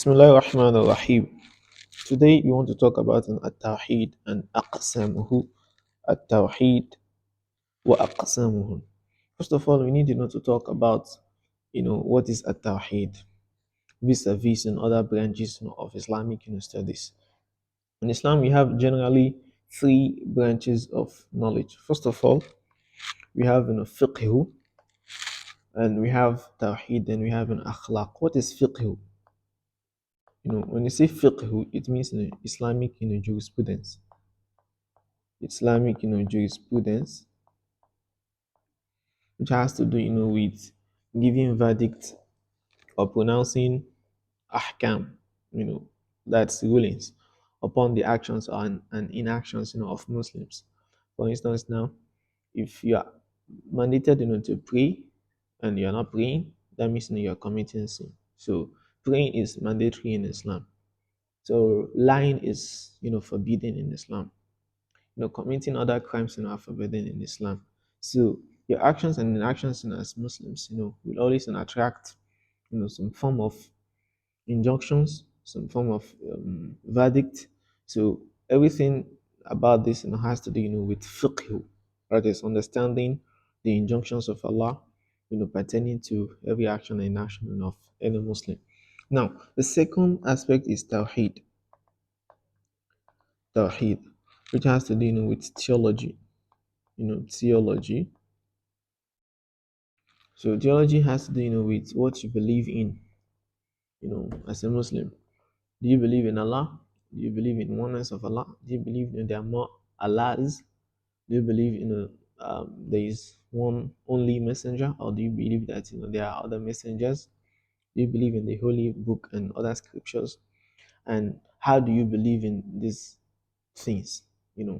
Bismillah ar-Rahman ar-Rahim. Today we want to talk about an at-Tawheed and aqsamuhu. At-Tawheed wa aqsamuhu. First of all, we need to talk about what is at-Tawheed vis-a-vis in other branches of Islamic studies. In Islam, we have generally three branches of knowledge. First of all, we have fiqh, and we have Tawheed, and we have an akhlaq. What is fiqh? When you say fiqh, it means Islamic jurisprudence. Islamic jurisprudence, which has to do with giving verdict or pronouncing ahkam, you know, that's rulings upon the actions and inactions of Muslims. For instance, now if you are mandated to pray and you are not praying, that means you are committing sin. So praying is mandatory in Islam. So lying is forbidden in Islam. Committing other crimes are forbidden in Islam. So your actions and inactions as Muslims, will always attract, some form of injunctions, some form of verdict. So everything about this has to do, with fiqh, that is understanding the injunctions of Allah, pertaining to every action and inaction of any Muslim. Now, the second aspect is Tawheed, which has to do, with theology. Theology. So theology has to do, with what you believe in, as a Muslim. Do you believe in Allah? Do you believe in oneness of Allah? Do you believe there are more Allahs? Do you believe there is one only messenger, or do you believe that there are other messengers? Do you believe in the holy book and other scriptures? And how do you believe in these things?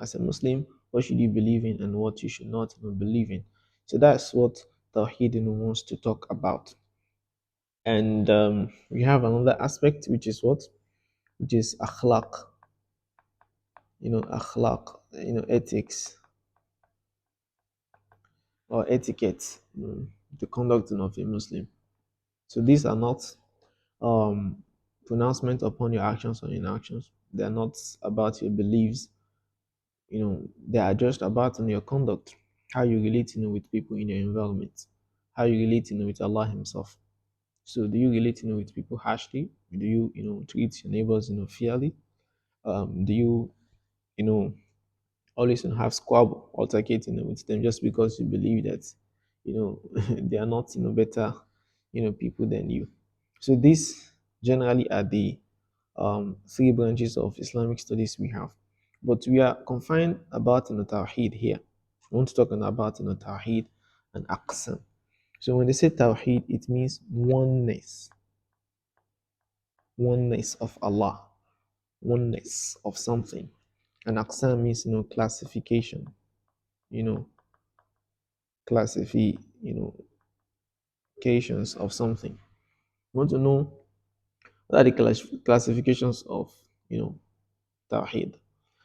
As a Muslim, what should you believe in and what you should not believe in? So that's what Tawheed wants to talk about. And we have another aspect, which is what? Which is akhlaq, akhlaq, ethics or etiquette, the conduct of a Muslim. So these are not um, pronouncement upon your actions or inactions. They are not about your beliefs. They are just about your conduct, how you relate, with people in your environment, how you relate, with Allah Himself. So do you relate, with people harshly? Do you, treat your neighbors, fairly? Do you, you know, always have squabble, altercating with them just because you believe that, they are not, better, people than you. So these generally are the three branches of Islamic studies we have. But we are confined about Tawheed here. I want to talk about Tawheed and Aqsam. So when they say Tawheed, it means oneness of Allah, oneness of something. And Aqsam means classification, you know, classify, classifications of something. You want to know what are the classifications of Tawheed.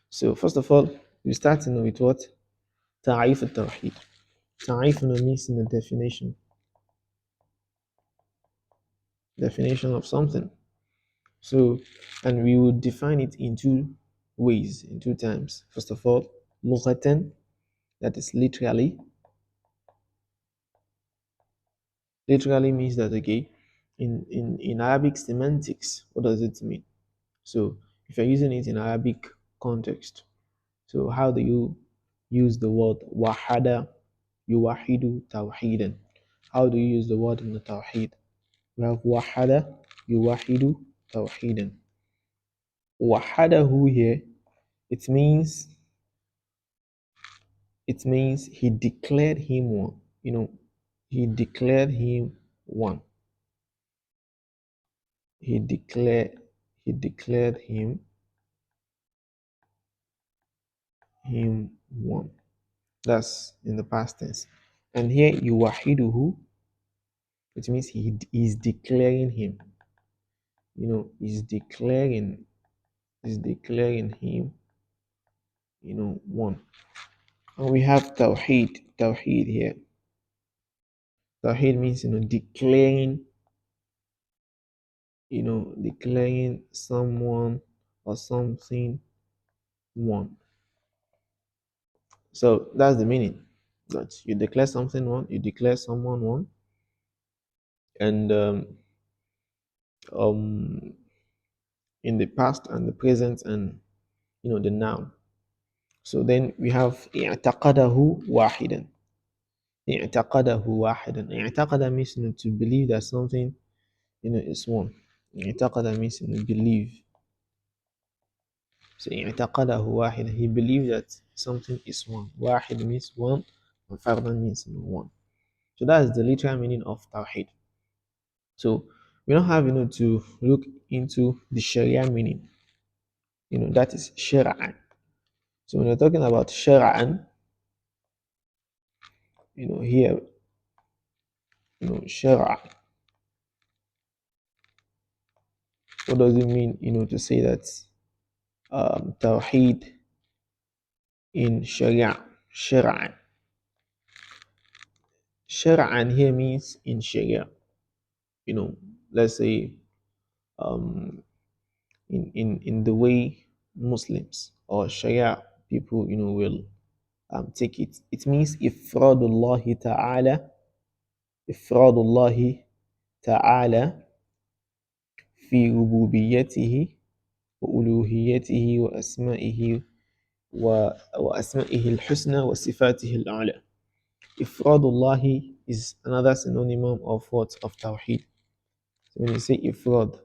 So first of all, we start with what? Ta'if al-Tawheed. Ta'if means in the definition of something. So, and we will define it in two ways, in two times. First of all, lughatan, that is literally. Literally means that, okay, in Arabic semantics, what does it mean? So if you're using it in Arabic context, so how do you use the word wahada, yuwahidu, tawhidan? How do you use the word in the tawhid? We have wahada, yuwahidu, tawhidan. Wahadahu here, it means he declared him one. He declared him one. He declared him one. That's in the past tense. And here yuwahiduhu, which means he is declaring him. He's declaring him, one. And we have Tawheed here. Tawheed means declaring declaring someone or something one. So that's the meaning. That you declare something one, you declare someone one, and um, in the past and the present and the noun. So then we have i'taqadahu wahidan. I'taqadahu wahidan. I'taqada means to believe that something is one. I'taqada means believe. So i'taqadahu wahidan. He believed that something is one. Wahid means one, and fardan means one. So that is the literal meaning of Tawhid. So we don't have to look into the Sharia meaning. That is Shara'an. So when we're talking about Shara'an, here, Shara, what does it mean, to say that Tawheed in Sharia, Shara'an. Shara'an here means in Sharia, you know, let's say um, in the way Muslims or Sharia people, will take it. It means ifradullahi ta'ala, ifradullahi ta'ala fi rububiyyatihi wa uluhiyyatihi wa asma'ihi وأسمائه الحسنى وصفاته الأعلى. Ifradullahi is another synonym of what? Of Tawheed. So when you say ifrad,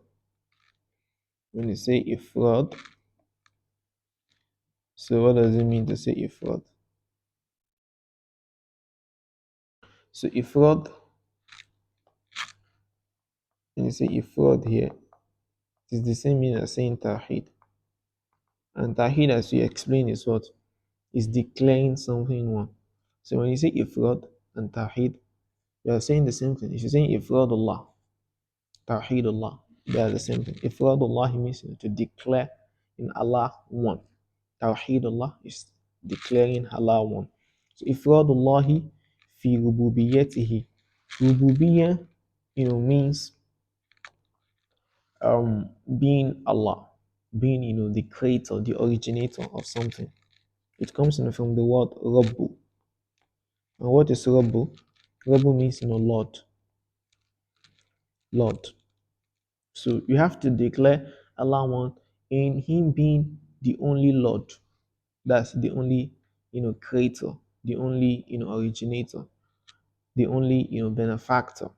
so what does it mean to say ifrad? So ifrad, when you say ifrad here, it is the same meaning as saying Tawheed. And Tawheed, as we explained, is what? Is declaring something one. So when you say ifrad and Tawheed, you are saying the same thing. If you're saying ifradullah, Tawheedullah, they are the same thing. Ifradullah means to declare in Allah one. Tawheedullah is declaring Allah one. So Ifradullahi fi rububiyyatihi. Rububiyyah, means being Allah, being the creator, the originator of something. It comes from the word Rabbu. And what is Rabbu? Rabbu means Lord. Lord. So you have to declare Allah one in Him being the only Lord. That's the only creator, the only originator, the only benefactor,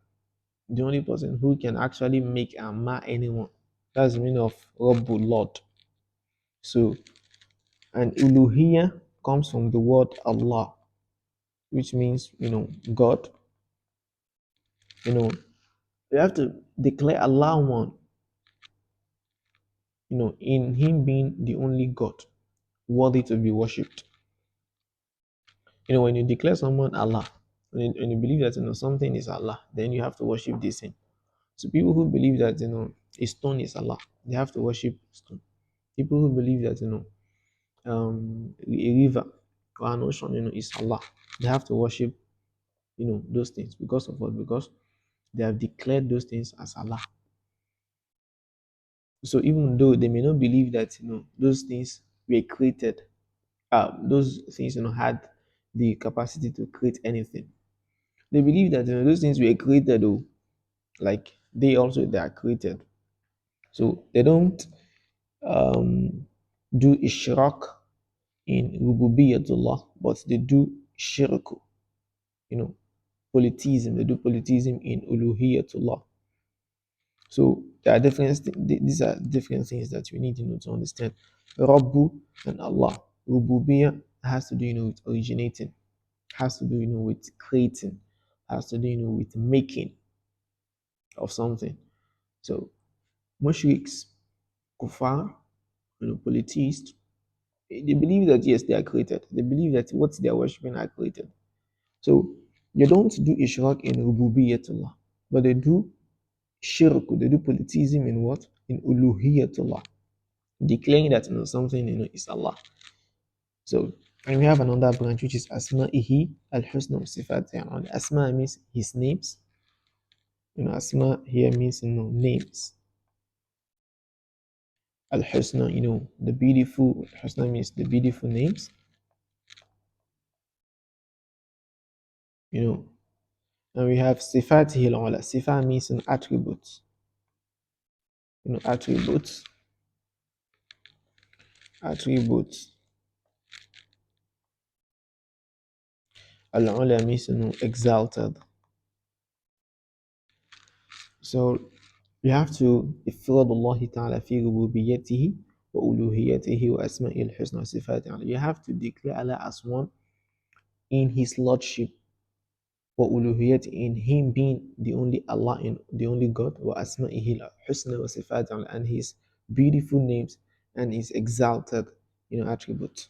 the only person who can actually make and mar anyone. That's the meaning of Rabbul Lord. So, and Uluhiyya comes from the word Allah, which means God. You know, you have to declare Allah one, in Him being the only God worthy to be worshipped. When you declare someone Allah, when you believe that something is Allah, then you have to worship this thing. So people who believe that a stone is Allah, they have to worship stone. People who believe that a river or an ocean is Allah, they have to worship those things. Because of what? Because they have declared those things as Allah. So even though they may not believe that those things were created, those things had the capacity to create anything. They believe that those things were created, though, like they are created. So they don't do ishraq in rububiyatullah, but they do shirk, polytheism. They do polytheism in uluhiyatullah. So there are these are different things that we need to understand. Rabbu and Allah. Rububiyah has to do with originating, has to do with creating, has to do with making of something. So mushriks, kuffar, polytheists, they believe that yes, they are created. They believe that what they are worshiping are created. So they don't do ishraq in rububiyatullah, but they do shirk, they do polytheism in what? In uluhiyatullah, declaring that something is Allah. So and we have another branch which is asma'ihi al-husna wa sifatihi. Asma means his names. Asma here means names. Al-Husna, the beautiful. Husna means the beautiful names, you know. And we have Sifatihi al-Ula. Sifa means an attribute, attributes, attributes. Al-Ula means, exalted. So you have to إفراد الله تعالى في ربوبيته وألوهيته وأسمائه الحسنى وصفاته. You have to declare Allah as one in His Lordship, وألوهيته, in Him being the only Allah, in the only God, وأسمائه الحسنى وصفاته, and His beautiful names and His exalted, attributes.